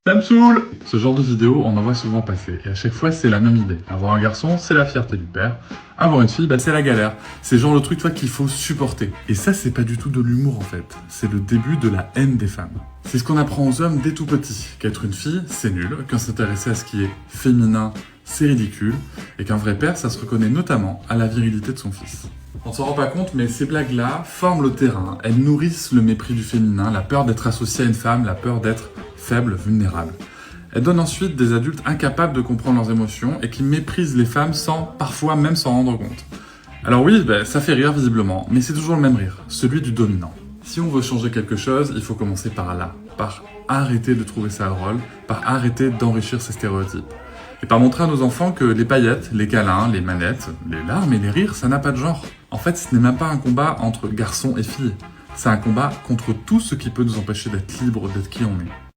Ça me saoule! Ce genre de vidéo, on en voit souvent passer, et à chaque fois, c'est la même idée. Avoir un garçon, c'est la fierté du père. Avoir une fille, c'est la galère. C'est le genre de truc, qu'il faut supporter. Et ça, c'est pas du tout de l'humour, en fait. C'est le début de la haine des femmes. C'est ce qu'on apprend aux hommes dès tout petit. Qu'être une fille, c'est nul. Qu'un s'intéresser à ce qui est féminin, c'est ridicule. Et qu'un vrai père, ça se reconnaît notamment à la virilité de son fils. On s'en rend pas compte, mais ces blagues-là forment le terrain. Elles nourrissent le mépris du féminin, la peur d'être associé à une femme, la peur d'être faible, vulnérable. Elles donnent ensuite des adultes incapables de comprendre leurs émotions et qui méprisent les femmes parfois même s'en rendre compte. Alors oui, ça fait rire visiblement, mais c'est toujours le même rire, celui du dominant. Si on veut changer quelque chose, il faut commencer par là, par arrêter de trouver ça drôle, par arrêter d'enrichir ces stéréotypes. Et par montrer à nos enfants que les paillettes, les câlins, les manettes, les larmes et les rires, ça n'a pas de genre. En fait, ce n'est même pas un combat entre garçons et filles. C'est un combat contre tout ce qui peut nous empêcher d'être libres, d'être qui on est.